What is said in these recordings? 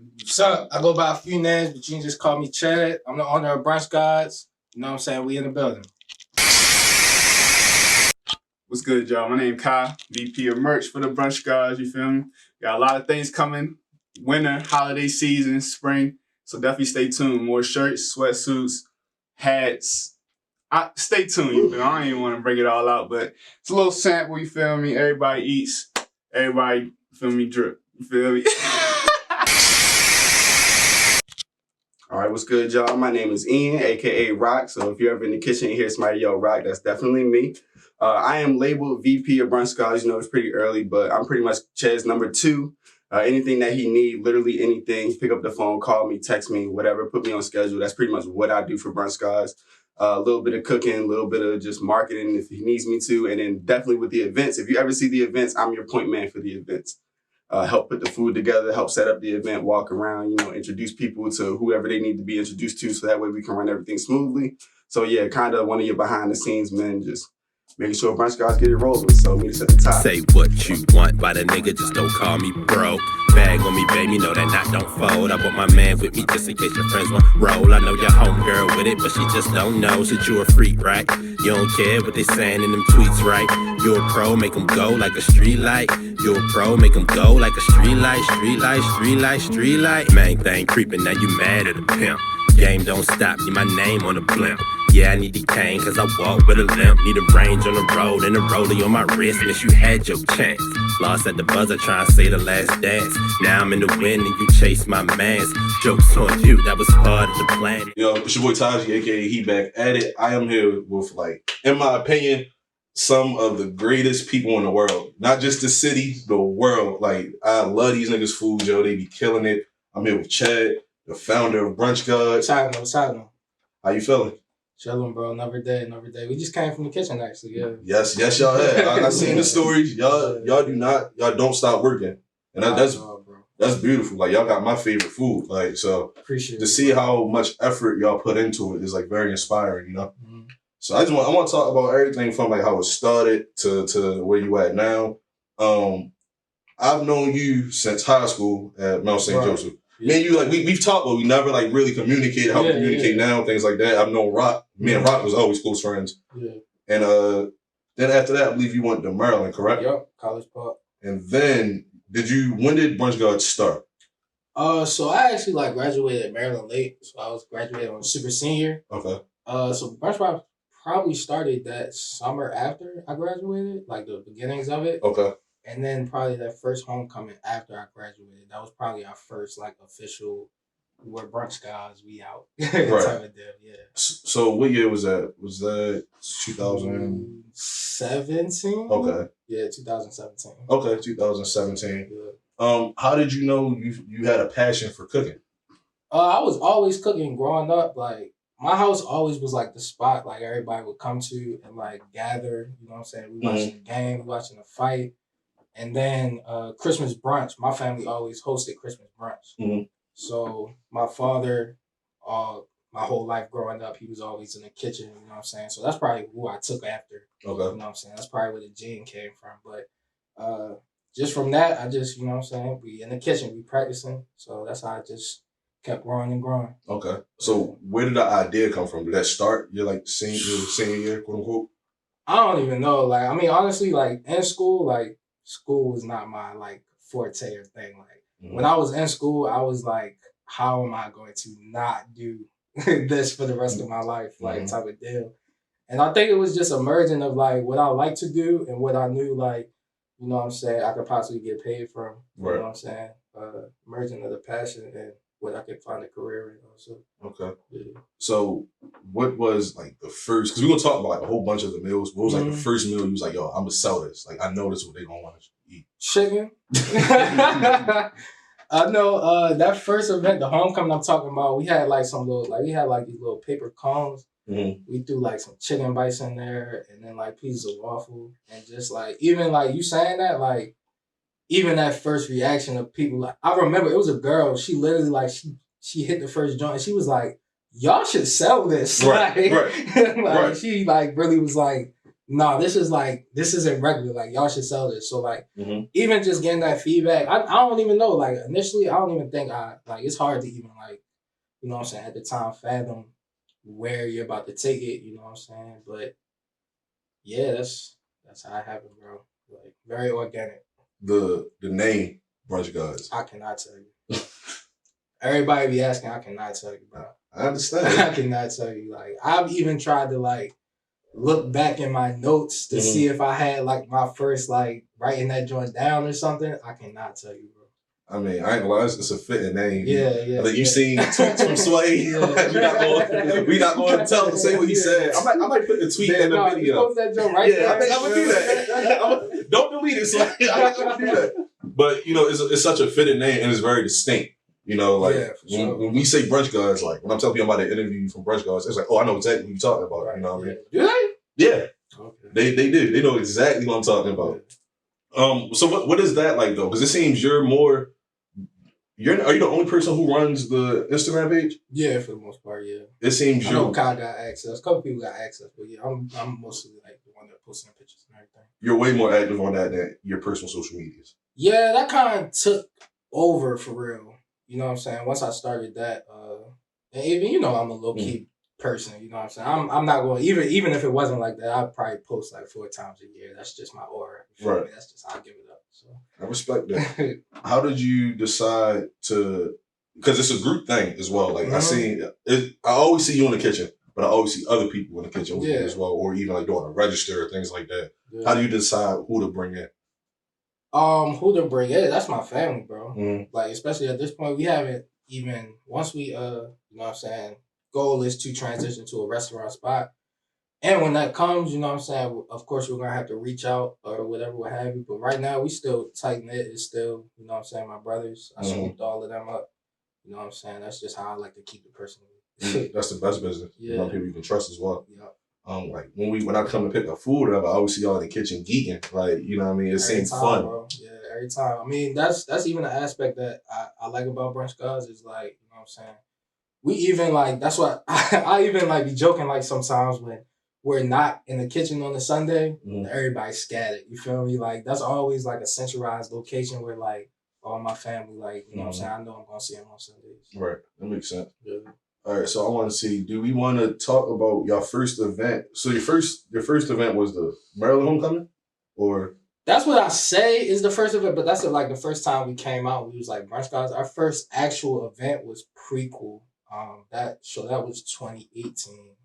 What's up? I go by a few names, but you can just call me Chad. I'm the owner of Brunch Gods. You know what I'm saying? We in the building. What's good, y'all? My name Kai, VP of merch for the Brunch Gods, you feel me? Got a lot of things coming. Winter, holiday season, spring. So definitely stay tuned. More shirts, sweatsuits, hats. Stay tuned, you feel me? I don't even want to bring it all out, but it's a little sample, you feel me? Everybody eats. Everybody, you feel me, drip. You feel me? All right, what's good, y'all? My name is Ian, aka Rock. So if you're ever in the kitchen and hear somebody yell Rock, that's definitely me. I am labeled VP of Brunch Gods. You know, it's pretty early, but I'm pretty much Chad's number 2. Anything that he need, literally anything, pick up the phone, call me, text me, whatever, put me on schedule. That's pretty much what I do for Brunch Gods. A little bit of cooking, a little bit of just marketing if he needs me to, and then definitely with the events. If you ever see the events, I'm your point man for the events. Help put the food together, help set up the event, walk around, you know, introduce people to whoever they need to be introduced to so that way we can run everything smoothly. So yeah, kind of one of your behind the scenes men, just making sure Brunch Gods get it rolling. So meet us at the top. Say what you want by the nigga, just don't call me bro. Bag on me, baby, know that knot don't fold. I want my man with me just in case your friends want roll. I know your homegirl with it, but she just don't know that you a freak, right? You don't care what they saying in them tweets, right? You a pro, make them go like a street light. You a pro, make them go like a street light, street light, street light, street light. Main thing creeping, now you mad at a pimp. Game don't stop, need my name on the blimp. Yeah, I need the cane, cause I walk with a limp. Need a range on the road and a rollie on my wrist. Miss you had your chance. Lost at the buzzer trying to say the last dance. Now I'm in the wind and you chase my mans. Jokes on you, that was part of the plan. Yo, it's your boy Taji, aka He Back at It. I am here with, like, in my opinion, some of the greatest people in the world. Not just the city, the world. Like, I love these niggas' food, yo. They be killing it. I'm here with Chad, the founder of Brunch Gods. What's happening? How you feeling? Chilling, bro. Another day. We just came from the kitchen, actually, yeah. Yes, y'all had. I seen the stories. Y'all don't stop working. And that's beautiful. Like, y'all got my favorite food. Like, so appreciate to see how much effort y'all put into it is, like, very inspiring, you know? Mm-hmm. So I want to talk about everything from, like, how it started to where you at now. I've known you since high school at Mount St. Joseph. Me and you, like, we've talked, but we never, like, really communicated how we communicate now, things like that. I've known Rock. Me and Rock was always close friends. Yeah. And then after that, I believe you went to Maryland, correct? Yep, College Park. And then, when did Brunch Gods start? So I actually, like, graduated at Maryland late. So I was graduated on super senior. Okay. So Brunch Gods probably started that summer after I graduated, like the beginnings of it. Okay. And then probably that first homecoming after I graduated. That was probably our first, like, official, we're Brunch Gods, we out type of deal, yeah. So what year was that? Was that 2017? Okay. Yeah, 2017. Okay, 2017. Yeah. How did you know you had a passion for cooking? I was always cooking growing up. Like, my house always was, like, the spot, like, everybody would come to and, like, gather, you know what I'm saying? We watching the game, we watching the fight. And then Christmas brunch, my family always hosted Christmas brunch. Mm-hmm. So my father, my whole life growing up, he was always in the kitchen, you know what I'm saying? So that's probably who I took after, you know what I'm saying? That's probably where the gene came from. But just from that, I just, you know what I'm saying? We in the kitchen, we practicing. So that's how I just kept growing and growing. Okay. So where did the idea come from? Did that start your, like, senior year, quote unquote? I don't even know. Like, I mean, honestly, like, in school, like, school was not my, like, forte or thing. Like, when I was in school, I was like, how am I going to not do this for the rest of my life? Like, type of deal. And I think it was just a merging of, like, what I like to do and what I knew, like, you know what I'm saying, I could possibly get paid from. You know what I'm saying? Merging of the passion and what I could find a career in also. Okay. Yeah. So what was, like, the first, because we're going to talk about, like, a whole bunch of the meals. What was, like, the first meal you was like, yo, I'm going to sell this. Like, I know this is what they're going to want to eat. Chicken. I know that first event, the homecoming I'm talking about, we had, like, some little, like, we had, like, these little paper cones. Mm-hmm. We threw, like, some chicken bites in there and then, like, pieces of waffle. And just, like, even, like, you saying that, like, even that first reaction of people, like, I remember it was a girl, she literally, like, she hit the first joint and she was like, y'all should sell this. Right. She, like, really was like, nah, this isn't regular. Like, y'all should sell this. So, like, Mhm. even just getting that feedback, I don't even know. Like, initially, I don't even think it's hard to even, like, you know what I'm saying, at the time, fathom where you're about to take it, you know what I'm saying? But, yeah, that's how it happened, bro. Like, very organic. The name Brunch Gods. I cannot tell you. Everybody be asking, I cannot tell you, bro. I understand. I cannot tell you. Like, I've even tried to, like, look back in my notes to see if I had, like, my first, like, writing that joint down or something. I cannot tell you, bro. I mean, I ain't gonna lie, it's a fitting name. Yeah. I think you seen tweets from Sway. we not going to tell him to say what he said. I might put the tweet in the video. Post that joint right there. I think I'm gonna do that. Don't delete it, Sway. I'm gonna do that. But you know, it's such a fitting name and it's very distinct. You know, like when we say Brunch Gods, like when I'm telling people about the interview from Brunch Gods, it's like, oh, I know exactly what you're talking about. Right. You know what I mean? Do they? Yeah. Okay. They do. They know exactly what I'm talking about. So what is that like though? Because it seems you're more. Are you the only person who runs the Instagram page? Yeah, for the most part, yeah. It seems I know Kyle got access. A couple people got access, but yeah, I'm mostly like the one that posting pictures and everything. You're way more active on that than your personal social medias. Yeah, that kind of took over for real. You know what I'm saying? Once I started that, and even I'm a low key person. You know what I'm saying? I'm not going even if it wasn't like that. I'd probably post like 4 times a year. That's just my aura. Right. That's just how I give it up. So I respect that. How did you decide to? Because it's a group thing as well. Like I always see you in the kitchen, but I always see other people in the kitchen with you as well, or even like doing a register or things like that. Yeah. How do you decide who to bring in? Who to bring in? That's my family, bro. Like, especially at this point, we haven't even once we you know what I'm saying, goal is to transition to a restaurant spot. And when that comes, you know what I'm saying, of course we're gonna have to reach out or whatever, what have you. But right now we still tight knit. It's still, you know what I'm saying, my brothers. I scooped all of them up. You know what I'm saying? That's just how I like to keep it personal. That's the best business. Yeah. You know, people you can trust as well. Yeah. Like when I come to pick up food up, I always see y'all in the kitchen geeking. Like, you know what I mean? It seems fun. Bro. Yeah, every time. I mean, that's even an aspect that I like about Brunch Gods is like, you know what I'm saying? We even like, that's why I even like be joking like sometimes when we're not in the kitchen on a Sunday, everybody's scattered. You feel me? Like that's always like a centralized location where like all my family, like, you know what I'm saying? I know I'm gonna see them on Sundays. Right. That makes sense. Yeah. All right, so I want to see, do we want to talk about your first event? So your first event was the Maryland Homecoming? Or that's what I say is the first event, but that's like the first time we came out, we was like Brunch Gods. Our first actual event was Prequel. That was 2018.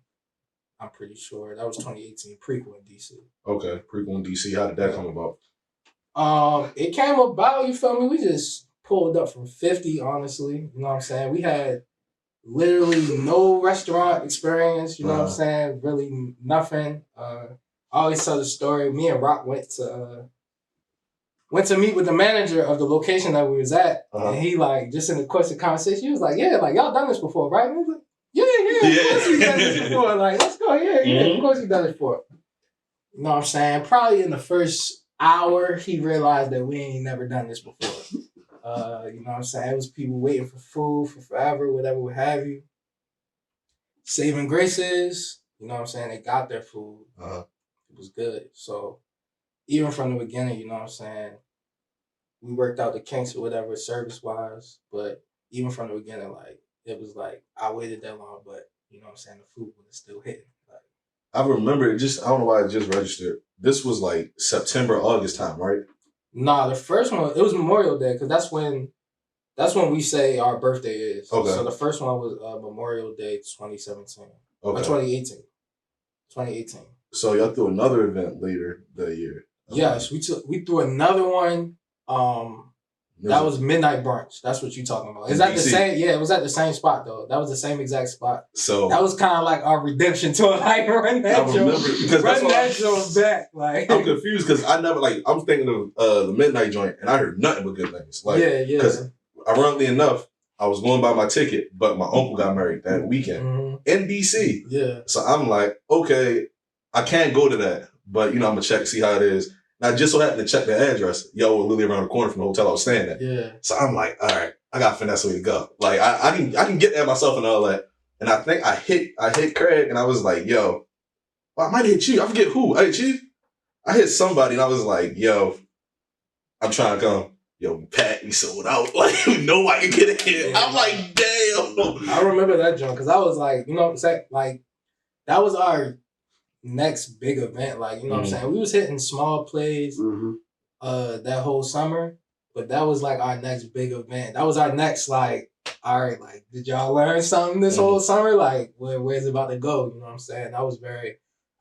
I'm pretty sure. That was 2018, Prequel in DC. Okay, Prequel in DC. How did that come about? It came about, you feel me? We just pulled up from 50, honestly. You know what I'm saying? We had literally no restaurant experience, you know what I'm saying? Really nothing. I always tell the story. Me and Rock went to meet with the manager of the location that we was at, and he like just in the course of the conversation, he was like, "Yeah, like y'all done this before, right?" And I was like, "Yeah, of course we done this before. Like, let's go, of course we done this before." You know what I'm saying? Probably in the first hour, he realized that we ain't never done this before. You know what I'm saying? It was people waiting for food for forever, whatever, what have you. Saving graces, you know what I'm saying? They got their food. It was good. So even from the beginning, you know what I'm saying? We worked out the kinks or whatever service-wise, but even from the beginning, like, it was like, I waited that long, but, you know what I'm saying? The food was still hitting. Like, I remember it I don't know why it just registered. This was like September, August time, right? Nah, the first one, it was Memorial Day, because that's when we say our birthday is. Okay. So the first one was Memorial Day 2017. Okay. Or 2018. 2018. So y'all threw another event later that year. Yes, we threw another one. That was Midnight Brunch. That's what you talking about. Is that the same? Yeah, it was at the same spot though. That was the same exact spot. So that was kind of like our redemption to like run that show. Because run that show back. Like I'm confused because I never like I'm thinking of the Midnight joint and I heard nothing but good things. Like because ironically enough, I was going to buy my ticket, but my uncle got married that weekend in DC. Yeah. So I'm like, okay, I can't go to that, but I'm gonna check see how it is. And I just so happened to check the address. Yo, we're literally around the corner from the hotel I was staying at. Yeah. So I'm like, all right, I got to finesse way to go. Like I can get there myself and all that. And I think I hit Craig and I was like, yo, I might hit Chief. I forget who. Hey, Chief. I hit somebody and I was like, yo, I'm trying to come. Yo, Pat, we sold out. Like, nobody can get in here. I'm like, damn. I remember that joint because I was like, you know what I'm saying? Like, that was our next big event. Like, you know what I'm saying? We was hitting small plays that whole summer, but that was like our next big event. That was our next, like, all right, like, did y'all learn something this whole summer? Like, where's it about to go? You know what I'm saying? That was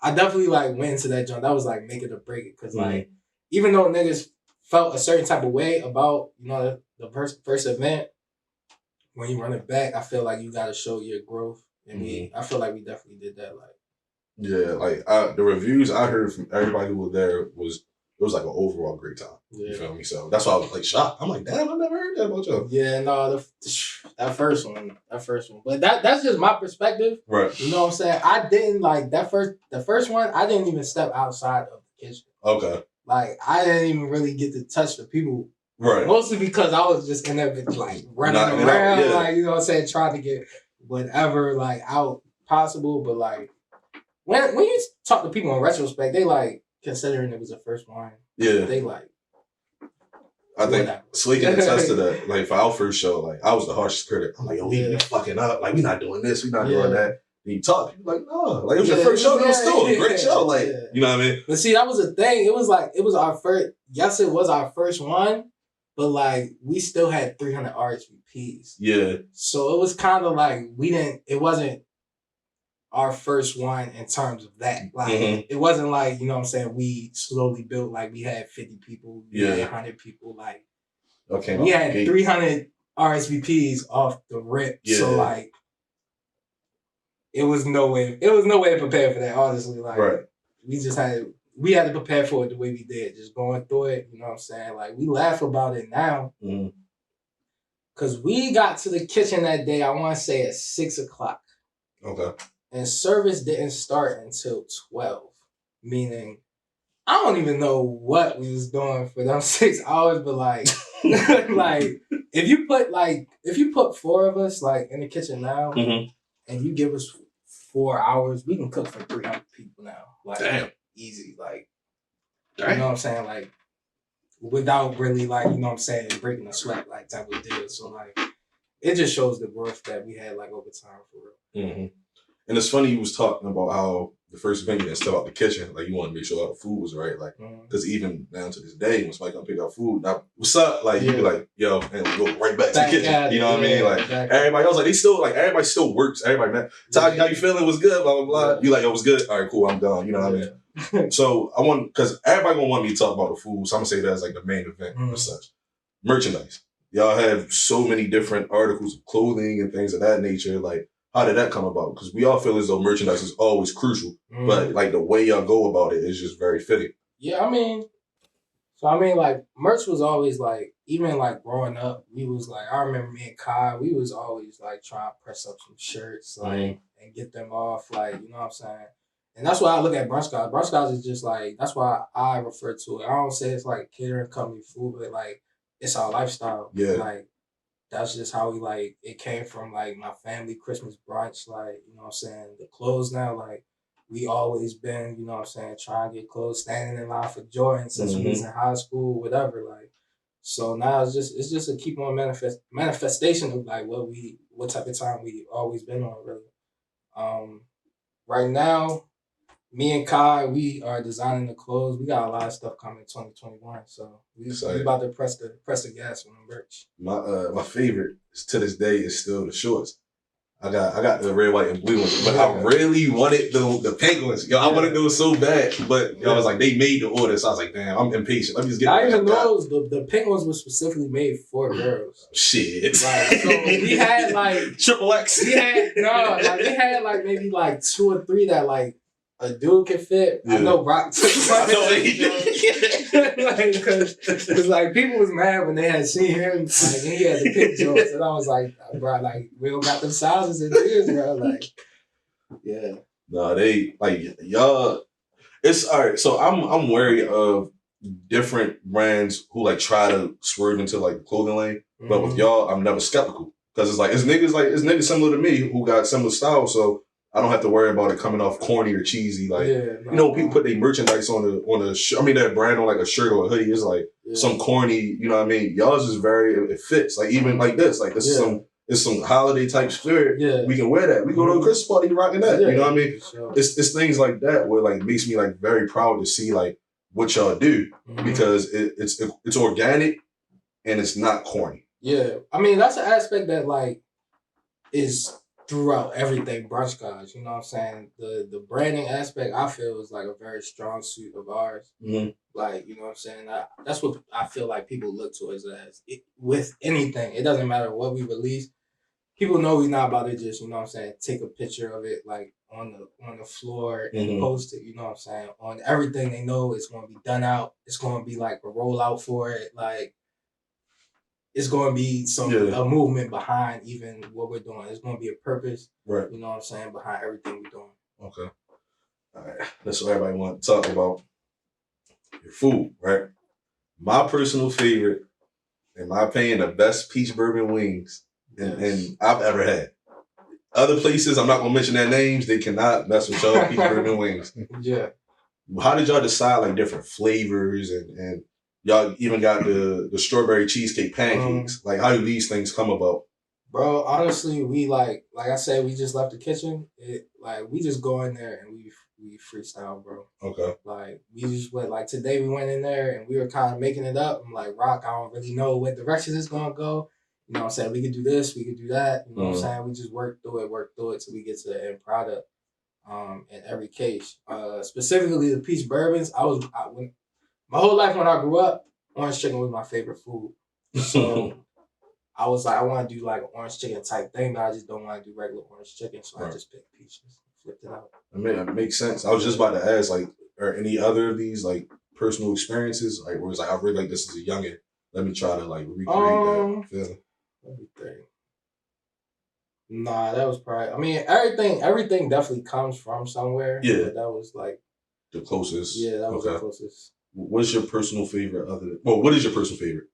I definitely, like, went into that joint. That was, like, make it or break it. Because, like, even though niggas felt a certain type of way about, you know, the first event, when you run it back, I feel like you got to show your growth. And I feel like we definitely did that. Like, yeah, like the reviews I heard from everybody who was there it was like an overall great time. Yeah. You feel me? So that's why I was like shocked. I'm like, damn, I never heard that about y'all. Yeah, no, that first one. But that's just my perspective. Right. You know what I'm saying? I didn't like the first one, I didn't even step outside of the kitchen. Okay. Like, I didn't even really get to touch the people. Right. Mostly because I was just in there, like, running around, like, you know what I'm saying, trying to get whatever, like, out possible. But, like, when you talk to people in retrospect, they, like, considering it was the first one. Yeah. They, like, I think Slee can attest to that. Like, for our first show, like, I was the harshest critic. I'm like, yo, we fucking up. Like, we not doing this. We not doing that. And you talk, people like, no. Like, it was your first show. It was still a great show. Like, you know what I mean? But see, that was the thing. It was like, it was our first, yes, it was our first one, but, like, we still had 300 RSVPs. Yeah. So it was kind of like, it wasn't our first one in terms of that. Like, it wasn't like, you know what I'm saying, we slowly built, like, we had 50 people, we had 100 people, like, we had 300 RSVPs off the rip. Yeah. So, like, it was no way to prepare for that, honestly. Like, we had to prepare for it the way we did, just going through it, you know what I'm saying? Like, we laugh about it now. Because we got to the kitchen that day, I want to say at 6 o'clock. Okay. And service didn't start until 12. Meaning, I don't even know what we was doing for them 6 hours, but, like, like, if you put 4 of us, like, in the kitchen now, and you give us 4 hours, we can cook for 300 people now. Like, damn. Easy. Like, you know what I'm saying? Like, without really, like, you know what I'm saying, breaking a sweat, like, type of deal. So, like, it just shows the growth that we had, like, over time, for real. And it's funny you was talking about how the first event you didn't step out the kitchen, like, you want to make sure all the food was right. Like, because even down to this day, when somebody come pick up food, now, what's up? Like, you be like, yo, and we go right back to the kitchen. You know what I mean? Like, everybody else, like, everybody still works. Everybody, man, Todd, how you feeling? What's good? Blah, blah, blah. You like, yo, what's good? All right, cool, I'm done. You know what I mean? So, because everybody going to want me to talk about the food, so I'm going to say that as, like, the main event or such. Merchandise. Y'all have so many different articles of clothing and things of that nature. Like, how did that come about? Because we all feel as though merchandise is always crucial, but like the way y'all go about it is just very fitting. Yeah, I mean, like, merch was always like, even like growing up, we was like, I remember me and Kai, we was always like trying to press up some shirts, like, and get them off, like, you know what I'm saying? And that's why I look at Brunch Guys. Brunch Guys is just like, that's why I refer to it. I don't say it's like catering company food, but like, it's our lifestyle. Yeah. Like, that's just how we, like, it came from, like, my family Christmas brunch, like, you know what I'm saying? The clothes now, like, we always been, you know what I'm saying, trying to get clothes, standing in line for Jordan since we was in high school, whatever, like. So now it's just a keep on manifestation of, like, what type of time we always been on, really. Right now, me and Kai, we are designing the clothes. We got a lot of stuff coming in 2021, so we about to press the gas on the merch. My favorite to this day is still the shorts. I got the red, white, and blue ones, but I really wanted the pink ones. Yo, I wanted those so bad, but I was like, they made the order, so I was like, damn, I'm impatient. Let me just get. I even know the pink ones were specifically made for girls. Shit. Like, so we had like triple X. We had like maybe like 2 or 3 that like a dude can fit. I know Rock took one. Like, cause like people was mad when they had seen him, like, and he had the pink joints, and I was like, bro, like, we don't got them sizes in this, bro. Like, yeah. No, they like y'all. It's all right. So I'm wary of different brands who like try to swerve into like the clothing lane, but with y'all, I'm never skeptical because it's niggas similar to me who got similar style. So I don't have to worry about it coming off corny or cheesy. Like, yeah, you know, people put their merchandise on that brand on like a shirt or a hoodie. It's like some corny, you know what I mean? Y'all's is it fits. Like even like this is some holiday type spirit. Yeah. We can wear that. We go to a Christmas party rocking that. Yeah, you know what I mean? Sure. It's things like that where like makes me like very proud to see like what y'all do because it's organic and it's not corny. Yeah. I mean, that's an aspect that like is throughout everything brunch guys, you know what I'm saying? The branding aspect I feel is like a very strong suit of ours. Like, you know what I'm saying? That's what I feel like people look towards as with anything. It doesn't matter what we release. People know we're not about to just, you know what I'm saying, take a picture of it like on the floor and post it, you know what I'm saying? On everything they know it's gonna be done out. It's gonna be like a rollout for it. Like it's going to be a movement behind even what we're doing. It's going to be a purpose, right? You know what I'm saying, behind everything we're doing. Okay. All right. That's what everybody want to talk about. Your food, right? My personal favorite, in my opinion, the best peach bourbon wings and I've ever had. Other places, I'm not going to mention their names, they cannot mess with y'all peach bourbon wings. Yeah. How did y'all decide like different flavors and y'all even got the strawberry cheesecake pancakes? Like, how do these things come about? Bro, honestly, we like I said, we just left the kitchen. We just go in there and we freestyle, bro. Okay. Like, we just went, like, today we went in there and we were kind of making it up. I'm like, Rock, I don't really know what direction it's going to go. You know what I'm saying? We could do this, we could do that. You know what I'm saying? We just work through it till we get to the end product. In every case. Specifically the peach bourbons, my whole life when I grew up, orange chicken was my favorite food. So I was like, I want to do like an orange chicken type thing, but I just don't want to do regular orange chicken. So I just picked peaches, flipped it out. It makes sense. I was just about to ask, like, are any other of these like personal experiences, like where it's like I really like this as a youngin'? Let me try to like recreate that feeling. Let me think. Nah, that was probably. I mean, everything definitely comes from somewhere. Yeah, but that was like the closest. Yeah, that was the closest. What's your personal favorite what is your personal favorite?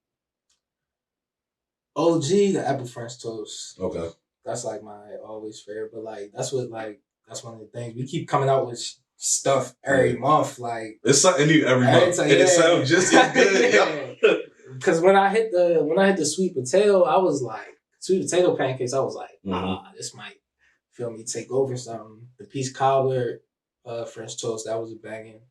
OG, the apple French toast. Okay. That's like my always favorite, but like that's one of the things. We keep coming out with stuff every month. Like it's something new every month. And it sounds just as good. Because when I hit the sweet potato, I was like sweet potato pancakes, I was like, this might feel me take over something. The peach cobbler, French toast, that was a banging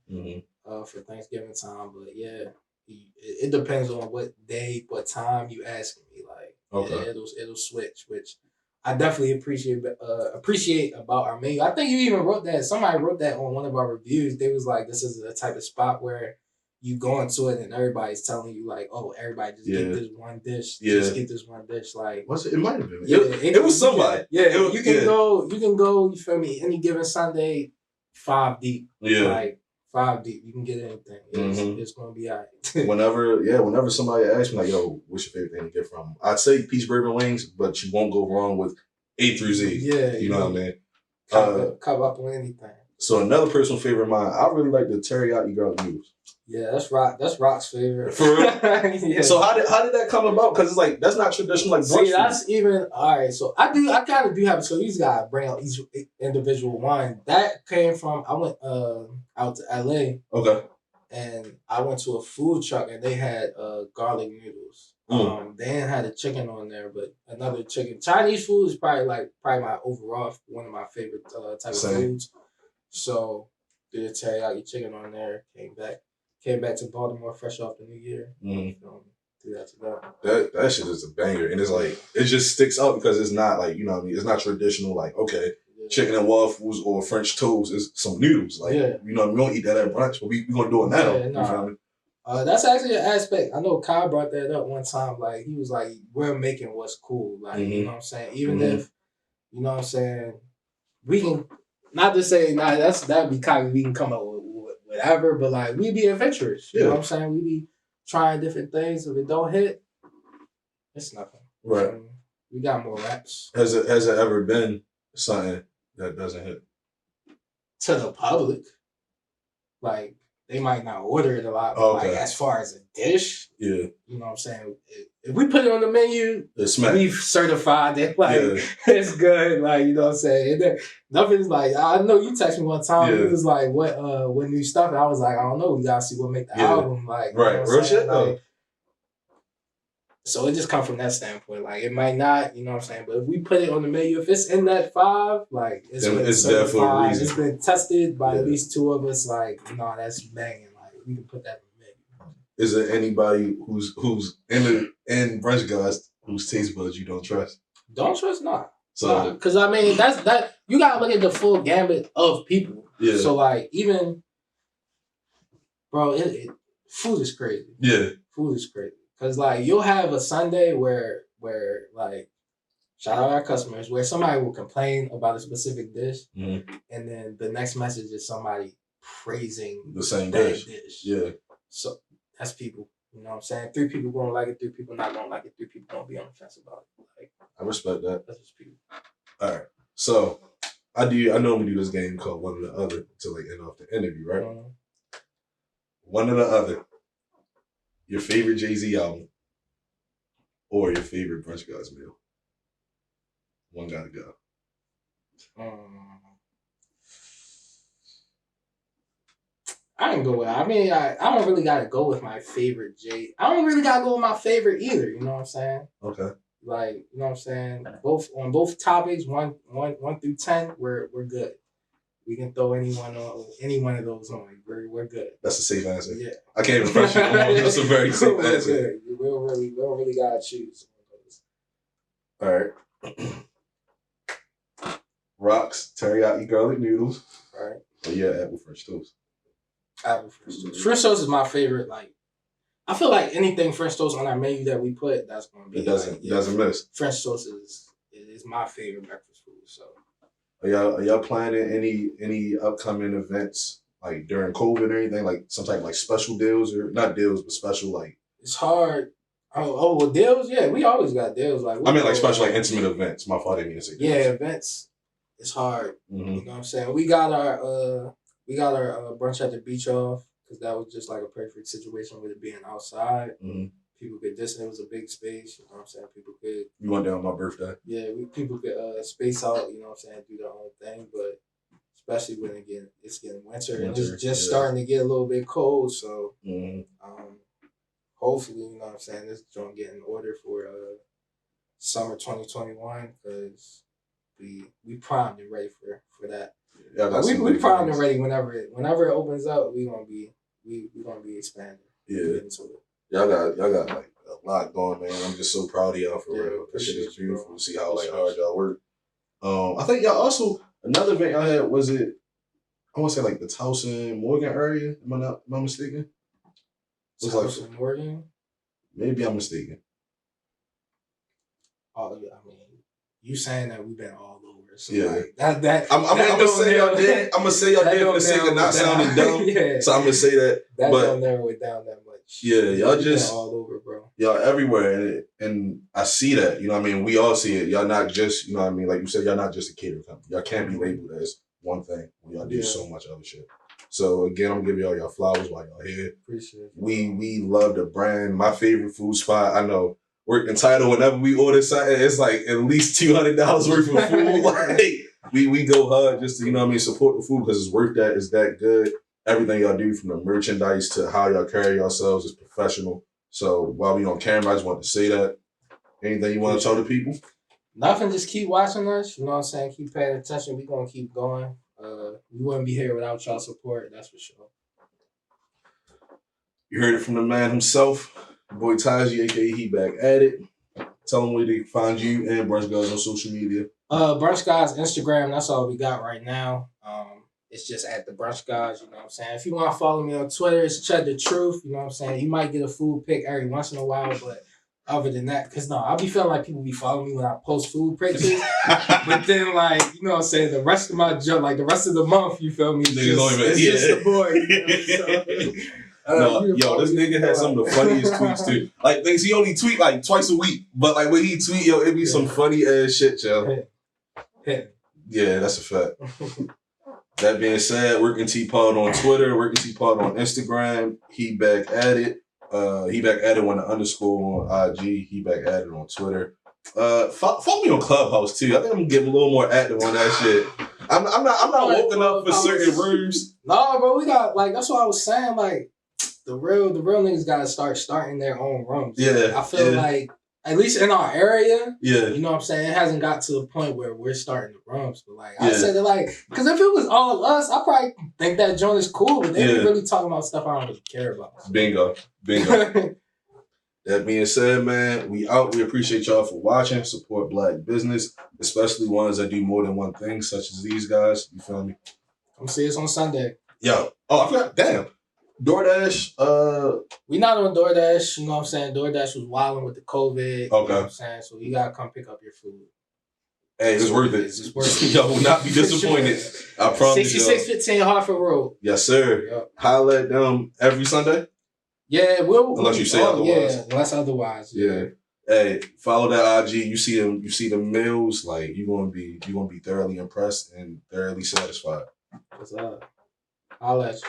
for Thanksgiving time. But yeah, it depends on what day, what time you ask me. Like, it'll switch, which I definitely appreciate about our menu. I think you even wrote that. Somebody wrote that on one of our reviews. They was like, this is the type of spot where you go into it and everybody's telling you like, oh, everybody just get this one dish. Just get this one dish. Like, it might have been. Yeah, it was somebody. You can go. You feel me? Any given Sunday, 5 deep. Yeah, like 5 deep. You can get anything. It's gonna be all right. Whenever somebody asks me like, yo, what's your favorite thing to get from? I'd say peach bourbon wings, but you won't go wrong with A through Z. Yeah, you know what I mean. Cover up on anything. So another personal favorite of mine, I really like the teriyaki garlic noodles. Yeah, that's Rock's favorite. For real? Yeah. So how did that come about? Because it's like that's not traditional like brunch. See, that's even all right. So I kind of do have it. So you gotta bring out each individual one. That came from I went out to LA. Okay. And I went to a food truck and they had garlic noodles. They didn't have the chicken on there, but another chicken. Chinese food is probably my overall one of my favorite type of foods. So did a teriyaki chicken on there. Came back to Baltimore fresh off the New Year. Do that to that. That shit is a banger, and it's like it just sticks out because it's not like you know what I mean. It's not traditional like chicken and waffles or French toast is some noodles like you know we don't eat that at brunch, but we gonna do it now. You know what I mean? That's actually an aspect. I know Kyle brought that up one time. Like he was like, "We're making what's cool." Like you know what I'm saying. Even if you know what I'm saying, we can not to say that'd be cocky. We can come up with whatever, but like we be adventurous. You know what I'm saying? We be trying different things. If it don't hit, it's nothing. Right. We got more raps. Has it ever been something that doesn't hit to the public? Like they might not order it a lot. But Okay. like as far as a dish, Yeah. you know what I'm saying? If we put it on the menu, It's smack. we've certified that like Yeah. it's good. Like, you know what I'm saying? And then, nothing's like, I know you texted me one time. Yeah. It was like, what new stuff? And I was like, I don't know. We gotta see what make the Yeah. album. Like, you Right. know what I'm Real saying? shit though. Like, so it just come from that standpoint. Like, it might not, you know what I'm saying? But if we put it on the menu, if it's in that 5, like, it's Then been it's there for a certified, reason. it's been tested by Yeah. at least 2 of us. Like, no, that's banging. Like, we can put that on the menu. Is there anybody who's in Brunch Guys whose taste buds you don't trust? Don't trust, not. So Because, I mean, that you got to look at the full gambit of people. yeah. So, like, even, bro, food is crazy. Yeah. Food is crazy. Because, like, you'll have a Sunday where, like, shout out our customers, where somebody will complain about a specific dish, Mhm. and then the next message is somebody praising The same that dish. Yeah. So, that's people. You know what I'm saying? 3 people gonna like it, 3 people not gonna like it, 3 people gonna be on the fence about it. Like, I respect that. that's just people. All right. So I normally do this game called One or the Other to like end off the interview, right? Mhm. One or the other. Your favorite Jay-Z album or your favorite Brunch Guys meal. One gotta go. I can go with. I mean, I don't really gotta go with my favorite J. I don't really gotta go with my favorite either. You know what I'm saying? Okay. Like, you know what I'm saying? Both topics, one through 10, we're good. We can throw any one of those on. We're good. That's a safe answer. Yeah. I can't even press you on. That's a very safe We're answer. good. We don't really gotta choose. All right. Rocks, teriyaki garlic noodles. All right. Oh yeah, apple French toast. Apple French toast. French toast is my favorite. Like, I feel like anything French toast on our menu that we put, that's gonna be. It doesn't miss. French toast is my favorite breakfast food. So. Are y'all planning any upcoming events like during COVID or anything, like some type of like special deals or not deals but special like It's hard. Well, deals. Yeah, we always got deals. Like, I mean like special like intimate events. My fault, I didn't mean to say Yeah, deals. events. It's hard. Mm-hmm. You know what I'm saying? We got our brunch at the beach off because that was just like a perfect situation with it being outside. Mm-hmm. People could it was a big space. You know what I'm saying? People could We went down on my birthday. people could space out. You know what I'm saying? Do their own thing, but especially when it's getting winter and it's just starting to get a little bit cold. So hopefully, you know what I'm saying, this joint get in order for summer 2021 because we primed and ready for that. Yeah, We primed and ready whenever it opens up. We gonna be expanding. Yeah. Into it. Y'all got like a lot going, man. I'm just so proud of y'all for real. That shit is appreciate you, beautiful bro. to see how like hard y'all work. I think y'all also another event y'all had was it I want to say like the Towson Morgan area. Am I mistaken? Looks like Towson Morgan. maybe I'm mistaken. Oh, yeah, I mean, you saying that we've been all over. So Yeah. like, that I'm gonna say y'all did. I'm gonna say y'all that did for don't the sake of narrow not it down. sounding dumb. Yeah. So I'm gonna say that. That but don't narrow it down that much. Yeah, y'all We've just been all over, bro. y'all everywhere, and I see that. You know what I mean? We all see it. Y'all not just, you know what I mean? Like you said, y'all not just a catering company. Y'all can't be labeled as one thing when y'all do Yeah. so much other shit. So again, I'm gonna give y'all flowers while y'all here. Appreciate it. We love the brand. My favorite food spot, I know. Work entitled whenever we order something, it's like at least $200 worth of food. Like we go hard just to, you know what I mean, support the food because it's worth that. It's that good. Everything y'all do from the merchandise to how y'all carry yourselves is professional. So while we on camera, I just want to say that. Anything you want to tell the people? Nothing, just keep watching us. You know what I'm saying? Keep paying attention. We're going to keep going. We wouldn't be here without y'all support, that's for sure. You heard it from the man himself, your boy Taji, aka He Back At It. Tell them where they can find you and Brunch Guys on social media. Brunch Guys Instagram, that's all we got right now. It's just at the Brunch Guys, you know what I'm saying? If you want to follow me on Twitter, it's Chud the Truth, you know what I'm saying? You might get a food pic every once in a while, but other than that, because I'll be feeling like people be following me when I post food pictures. But then, like, you know what I'm saying, the rest of my job, like the rest of the month, you feel me? It's just the boy. You know? Yo, this nigga had some of the funniest tweets too. Like things he only tweet like twice a week, but like when he tweet, yo, it be some funny ass shit, yo. Yeah. Yeah, that's a fact. That being said, Working T Pod on Twitter, Working T Pod on Instagram. He back at it. He back at it on the underscore on IG. He back at it on Twitter. Follow me on Clubhouse too. I think I'm gonna get a little more active on that shit. I'm not woken up for certain rooms. No, bro, we got like that's what I was saying. Like the real niggas gotta start starting their own rooms. Yeah, I feel like at least in our area, yeah, you know what I'm saying, it hasn't got to the point where we're starting the rooms. But like I said, like, because if it was all us, I probably think that joint is cool. But they be really talking about stuff I don't really care about. Bingo. That being said, man, we out. We appreciate y'all for watching. Support Black business, especially ones that do more than one thing, such as these guys. You feel me? Come see us on Sunday. Yo. Oh, I forgot. Damn. DoorDash. We not on DoorDash. You know what I'm saying? DoorDash was wilding with the COVID. Okay. You know what I'm saying? So you gotta come pick up your food. Hey, it's worth it. It's worth it. Y'all will not be disappointed. I promise you. 6615 Hartford Road. Yes, sir. Yep. Holla at them every Sunday. Yeah, unless you say otherwise. Yeah, unless otherwise. Yeah. Hey, follow that IG. You see them. You see the meals. Like you're gonna be thoroughly impressed and thoroughly satisfied. What's up? I'll let you.